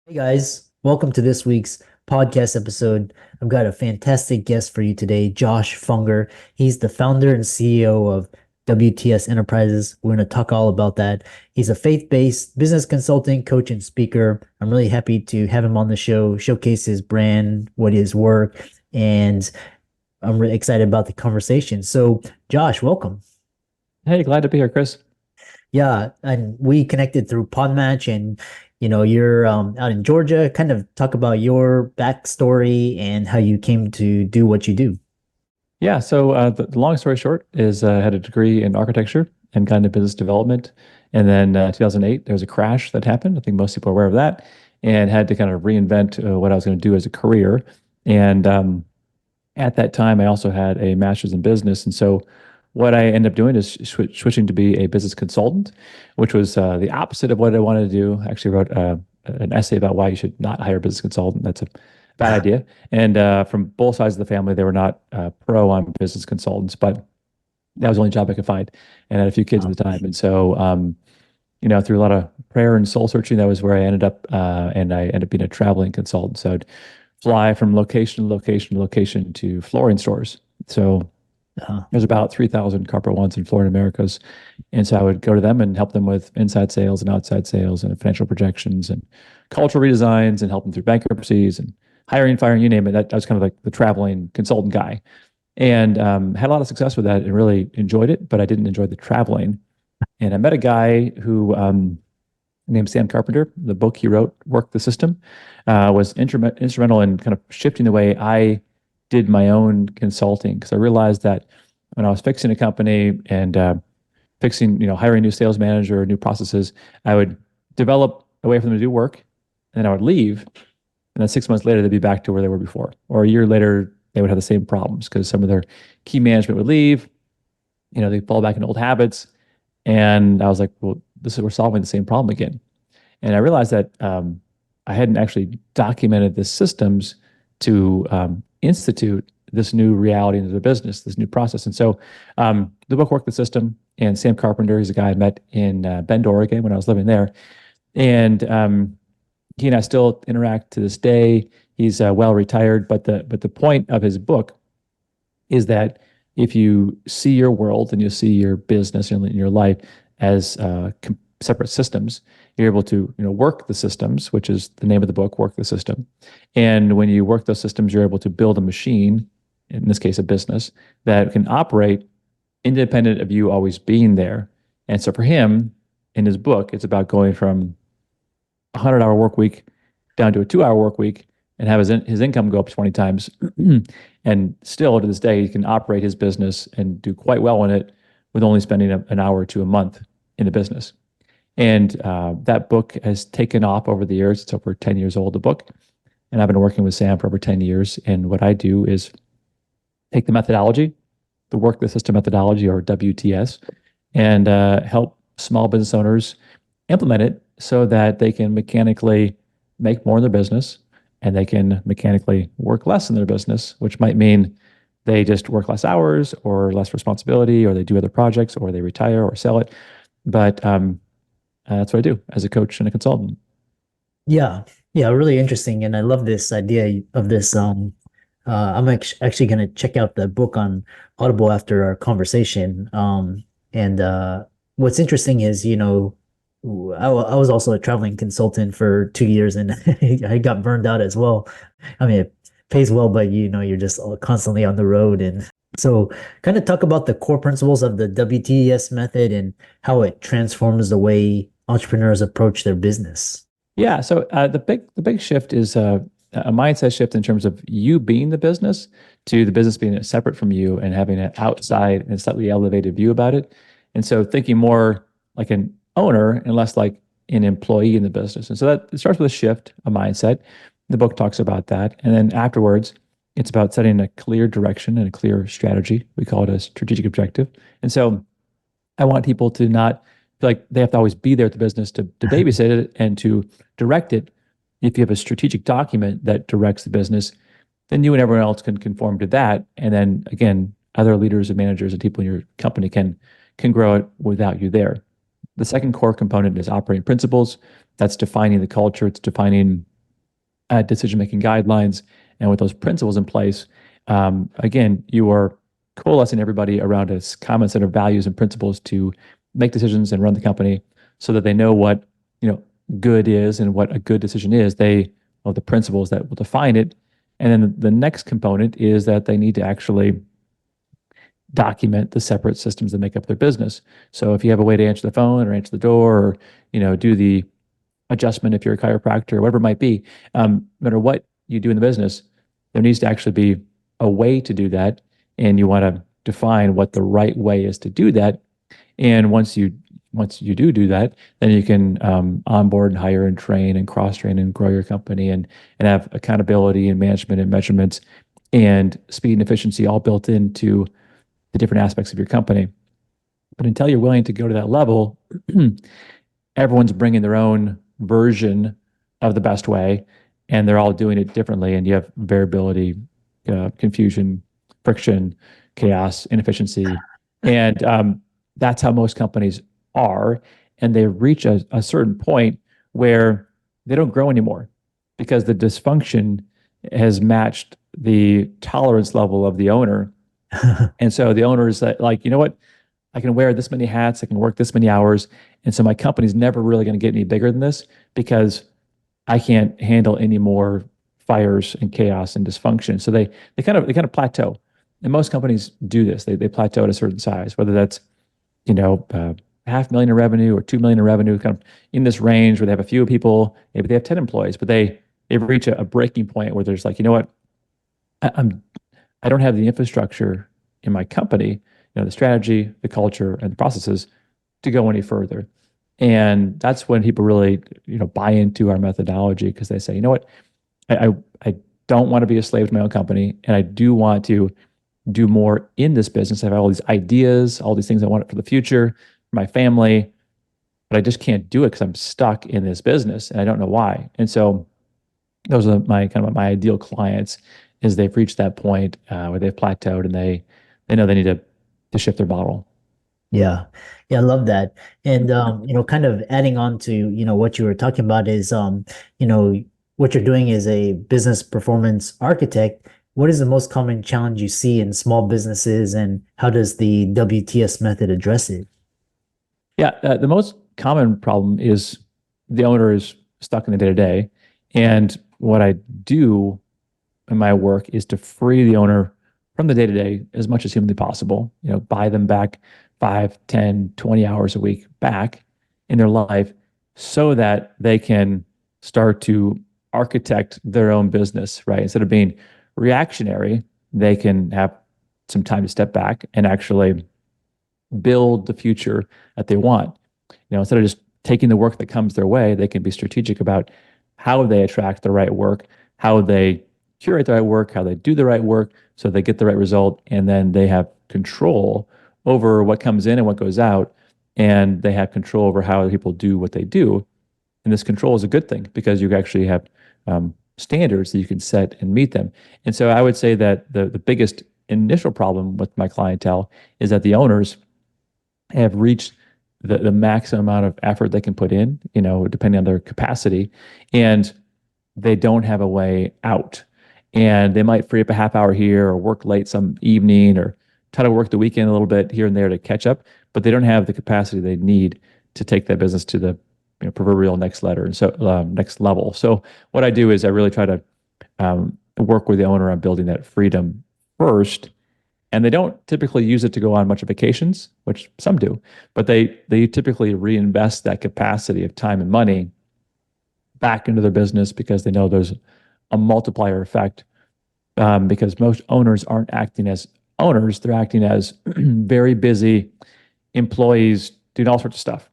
Hey guys, welcome to this week's podcast episode. I've got a fantastic guest for you today, Josh Fonger. He's the founder and CEO of WTS Enterprises. We're going to talk all about that. He's a faith-based business consulting, coach, and speaker. I'm really happy to have him on the show, showcase his brand, what his work, and I'm really excited about the conversation. So, Josh, welcome. Hey, glad to be here, Chris. Yeah, and we connected through Podmatch, and you're out in Georgia. Kind of talk about your backstory and how you came to do what you do. Yeah, so the long story short is I had a degree in architecture and got into business development. And then 2008, there was a crash that happened. I think most people are aware of that, and had to kind of reinvent what I was going to do as a career. And at that time, I also had a master's in business. And so what I ended up doing is switching to be a business consultant, which was the opposite of what I wanted to do. I actually wrote an essay about why you should not hire a business consultant. That's a bad idea. And from both sides of the family, they were not pro on business consultants, but that was the only job I could find. And I had a few kids at Wow. the time. And so, through a lot of prayer and soul searching, that was where I ended up. And I ended up being a traveling consultant. So I'd fly from location to location to location to flooring stores. So Uh, there's about 3,000 carpet ones in Florida Americas. And so I would go to them and help them with inside sales and outside sales and financial projections and cultural redesigns and help them through bankruptcies and hiring, firing, you name it. That was kind of like the traveling consultant guy. And had a lot of success with that and really enjoyed it, but I didn't enjoy the traveling. And I met a guy who named Sam Carpenter. The book he wrote, Work the System, was instrumental in kind of shifting the way I did my own consulting because I realized that when I was fixing a company and hiring a new sales manager, new processes, I would develop a way for them to do work, and then I would leave, and then 6 months later they'd be back to where they were before, or a year later they would have the same problems because some of their key management would leave. They fall back in old habits, and I was like, well, we're solving the same problem again. And I realized that I hadn't actually documented the systems to institute this new reality into the business, this new process. And so the book Work the System, and Sam Carpenter, he's a guy I met in Bend, Oregon when I was living there. And he and I still interact to this day. He's well retired, but the point of his book is that if you see your world and you see your business and your life as separate systems, you're able to work the systems, which is the name of the book, Work the System. And when you work those systems, you're able to build a machine, in this case, a business that can operate independent of you always being there. And so for him, in his book, it's about going from a 100-hour work week down to a 2-hour work week and have his income go up 20 times. And still to this day, he can operate his business and do quite well in it with only spending an hour or two a month in the business. And that book has taken off over the years. It's over 10 years old, the book. And I've been working with Sam for over 10 years. And what I do is take the methodology, the Work the System methodology, or WTS, and help small business owners implement it so that they can mechanically make more in their business and they can mechanically work less in their business, which might mean they just work less hours or less responsibility, or they do other projects, or they retire or sell it. But that's what I do as a coach and a consultant. yeah, yeah, really interesting, and I love this idea of this. I'm actually going to check out the book on Audible after our conversation. And what's interesting is, I was also a traveling consultant for 2 years, and I got burned out as well. I mean, it pays well, but you're just constantly on the road. And so kind of talk about the core principles of the WTS method and how it transforms the way entrepreneurs approach their business. Yeah. So the big shift is a mindset shift in terms of you being the business to the business being separate from you and having an outside and slightly elevated view about it. And so thinking more like an owner and less like an employee in the business. And so that it starts with a shift, a mindset. The book talks about that. And then afterwards, it's about setting a clear direction and a clear strategy. We call it a strategic objective. And so I want people to not feel like they have to always be there at the business to babysit it and to direct it. If you have a strategic document that directs the business, then you and everyone else can conform to that. And then again, other leaders and managers and people in your company can grow it without you there. The second core component is operating principles. That's defining the culture. It's defining decision-making guidelines. And with those principles in place, again, you are coalescing everybody around a common set of values and principles to make decisions and run the company so that they know what, good is and what a good decision is. They know the principles that will define it. And then the next component is that they need to actually document the separate systems that make up their business. So if you have a way to answer the phone or answer the door or, do the adjustment if you're a chiropractor or whatever it might be, no matter what you do in the business, there needs to actually be a way to do that. And you want to define what the right way is to do that. And once you do that, then you can onboard and hire and train and cross train and grow your company and have accountability and management and measurements and speed and efficiency all built into the different aspects of your company. But until you're willing to go to that level, everyone's bringing their own version of the best way, and they're all doing it differently. And you have variability, confusion, friction, chaos, inefficiency. And that's how most companies are. And they reach a certain point where they don't grow anymore because the dysfunction has matched the tolerance level of the owner. And so the owner is like, you know what? I can wear this many hats, I can work this many hours. And so my company's never really going to get any bigger than this because I can't handle any more fires and chaos and dysfunction. So they kind of plateau. And most companies do this. They plateau at a certain size, whether that's, 500,000 in revenue or 2 million in revenue, kind of in this range where they have a few people, maybe they have 10 employees, but they reach a breaking point where there's like, you know what? I don't have the infrastructure in my company, the strategy, the culture, and the processes to go any further. And that's when people really, buy into our methodology because they say, you know what, I don't want to be a slave to my own company, and I do want to do more in this business. I have all these ideas, all these things I want for the future, for my family, but I just can't do it because I'm stuck in this business and I don't know why. And so those are my ideal clients is they've reached that point where they've plateaued and they know they need to shift their model. Yeah. Yeah, I love that. And kind of adding on to, what you were talking about is what you're doing as a business performance architect. What is the most common challenge you see in small businesses and how does the WTS method address it? Yeah, the most common problem is the owner is stuck in the day to day. And what I do in my work is to free the owner from the day to day as much as humanly possible, buy them back 5, 10, 20 hours a week back in their life so that they can start to architect their own business, right? Instead of being reactionary, they can have some time to step back and actually build the future that they want. Instead of just taking the work that comes their way, they can be strategic about how they attract the right work, how they curate the right work, how they do the right work so they get the right result. And then they have control over what comes in and what goes out. And they have control over how other people do what they do. And this control is a good thing because you actually have standards that you can set and meet them. And so I would say that the biggest initial problem with my clientele is that the owners have reached the maximum amount of effort they can put in, depending on their capacity, and they don't have a way out. And they might free up a half hour here or work late some evening or try to work the weekend a little bit here and there to catch up, but they don't have the capacity they need to take that business to the proverbial next next level. So what I do is I really try to work with the owner on building that freedom first. And they don't typically use it to go on much of vacations, which some do, but they typically reinvest that capacity of time and money back into their business because they know there's a multiplier effect. Because most owners aren't acting as owners; they're acting as very busy employees doing all sorts of stuff.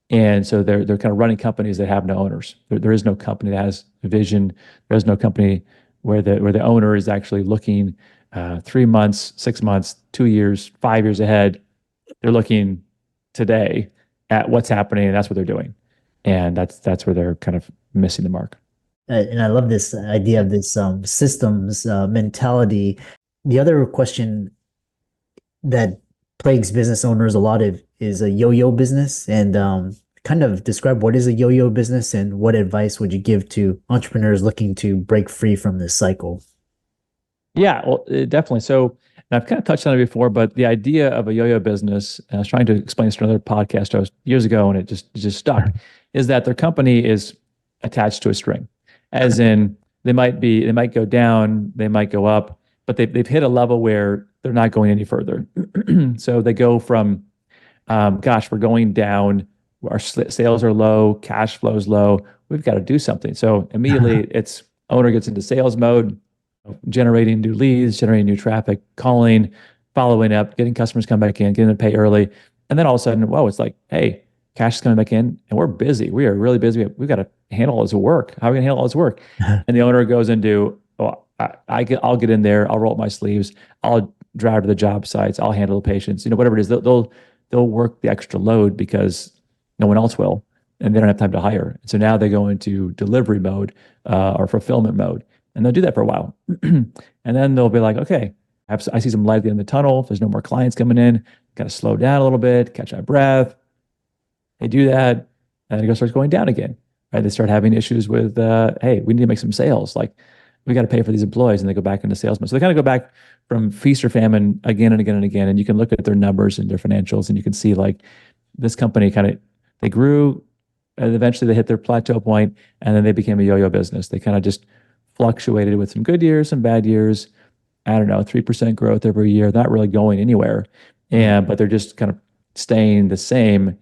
And so they're kind of running companies that have no owners. There is no company that has a vision. There is no company where the owner is actually looking 3 months, 6 months, 2 years, 5 years ahead. They're looking today at what's happening, and that's what they're doing. And that's where they're kind of missing the mark. And I love this idea of this systems mentality. The other question that plagues business owners a lot of is a yo-yo business. And kind of describe what is a yo-yo business and what advice would you give to entrepreneurs looking to break free from this cycle? Yeah, well, definitely. So, and I've kind of touched on it before, but the idea of a yo-yo business, and I was trying to explain this to another podcast I was years ago, and it just stuck, is that their company is attached to a string, as in they might go down, they might go up, but they've hit a level where they're not going any further. So they go from, gosh, we're going down, our sales are low, cash flow is low, we've got to do something. So immediately, it's owner gets into sales mode, generating new leads, generating new traffic, calling, following up, getting customers come back in, getting them to pay early. And then all of a sudden, whoa, it's like, hey, cash is coming back in and we're busy. We are really busy. We've got to handle all this work. How are we going to handle all this work? And the owner goes into, oh, I'll get in there. I'll roll up my sleeves. I'll drive to the job sites. I'll handle the patients. Whatever it is, they'll work the extra load because no one else will, and they don't have time to hire. And so now they go into delivery mode or fulfillment mode, and they'll do that for a while, and then they'll be like, okay, I see some light at the end of the tunnel. If there's no more clients coming in, got to slow down a little bit, catch my breath. They do that, and it starts going down again. Right? They start having issues with, hey, we need to make some sales. Like we got to pay for these employees, and they go back into sales mode. So they kind of go back from feast or famine again and again and again. And you can look at their numbers and their financials, and you can see like this company kind of they grew, and eventually they hit their plateau point, and then they became a yo-yo business. They kind of just fluctuated with some good years, some bad years. I don't know, 3% growth every year, not really going anywhere. But they're just kind of staying the same.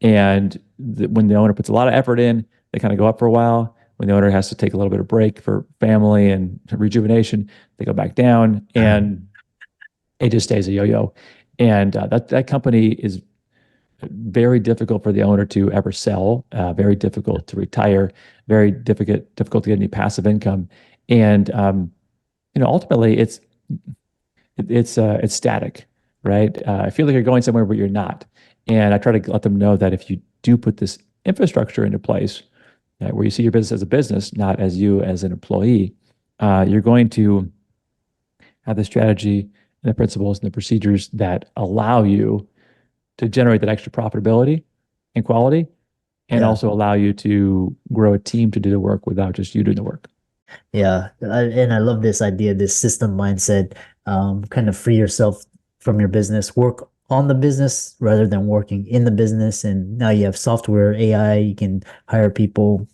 And when the owner puts a lot of effort in, they kind of go up for a while. When the owner has to take a little bit of break for family and rejuvenation, they go back down, and it just stays a yo-yo. And that company is very difficult for the owner to ever sell, very difficult to retire, very difficult to get any passive income. And ultimately it's static, right? I feel like you're going somewhere, but you're not. And I try to let them know that if you do put this infrastructure into place, where you see your business as a business, not as you as an employee, you're going to have the strategy and the principles and the procedures that allow you to generate that extra profitability and quality, and Yeah. also allow you to grow a team to do the work without just you doing the work. Yeah, and I love this idea, this system mindset. Kind of free yourself from your business, work on the business rather than working in the business. And now you have software, AI, you can hire people.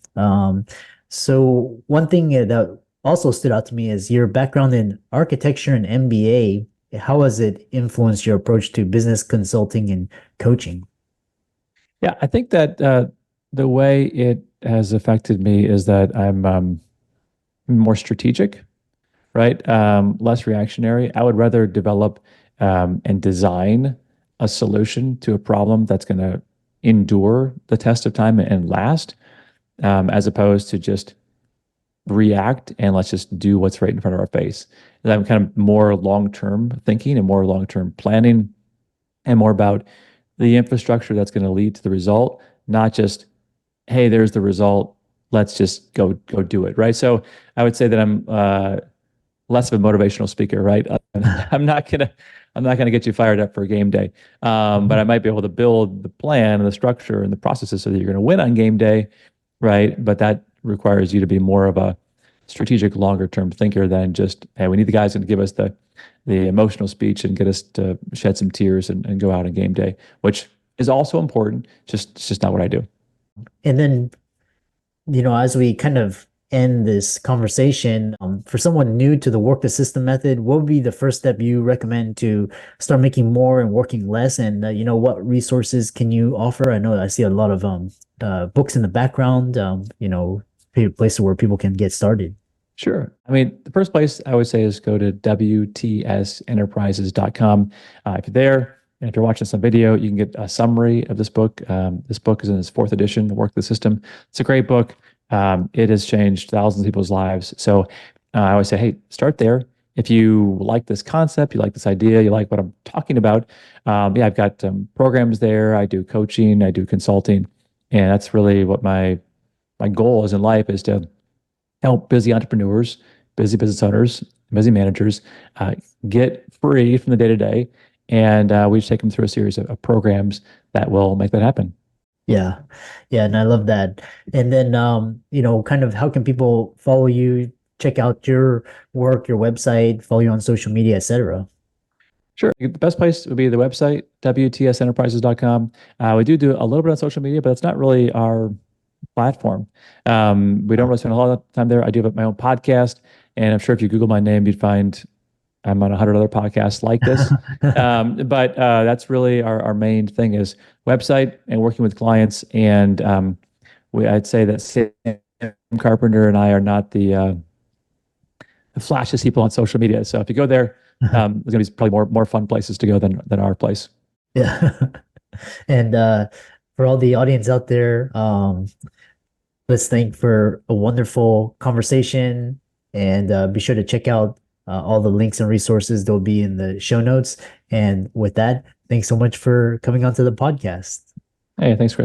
So one thing that also stood out to me is your background in architecture and MBA. How has it influenced your approach to business consulting and coaching? Yeah, I think that the way it has affected me is that I'm more strategic, right? Less reactionary. I would rather develop and design a solution to a problem that's going to endure the test of time and last, as opposed to just react and let's just do what's right in front of our face. And I'm kind of more long-term thinking and more long-term planning and more about the infrastructure that's going to lead to the result, not just, hey, there's the result. Let's just go do it, right? So I would say that I'm less of a motivational speaker, right? I'm not gonna I'm not gonna get you fired up for game day, but I might be able to build the plan and the structure and the processes so that you're going to win on game day, right? But that requires you to be more of a strategic, longer term thinker than just, hey, we need the guys to give us the emotional speech and get us to shed some tears and go out on game day, which is also important. It's just not what I do. And then, as we kind of end this conversation, for someone new to the work the system method, what would be the first step you recommend to start making more and working less? And what resources can you offer? I know I see a lot of books in the background, places where people can get started. Sure. I mean, the first place I would say is go to WTSenterprises.com. If you're there, and if you're watching some video, you can get a summary of this book. This book is in its fourth edition, The Work the System. It's a great book. It has changed thousands of people's lives. So I always say, hey, start there. If you like this concept, you like this idea, you like what I'm talking about, yeah, I've got programs there. I do coaching, I do consulting, and that's really what my goal is in life is to help busy entrepreneurs, busy business owners, busy managers get free from the day to day. And we just take them through a series of programs that will make that happen. Yeah. Yeah, and I love that. And then kind of how can people follow you, check out your work, your website, follow you on social media, etc. Sure. The best place would be the website, wtsenterprises.com. We do a little bit on social media, but it's not really our platform. We don't really spend a lot of time there. I do have my own podcast, and I'm sure if you Google my name, you'd find I'm on 100 other podcasts like this. But that's really our main thing is website and working with clients. And I'd say that Sam Carpenter and I are not the flashiest people on social media. So if you go there, there's going to be probably more fun places to go than our place. Yeah. And for all the audience out there, let's thank for a wonderful conversation and be sure to check out all the links and resources. They'll be in the show notes. And with that, thanks so much for coming onto the podcast. Hey, thanks, Chris.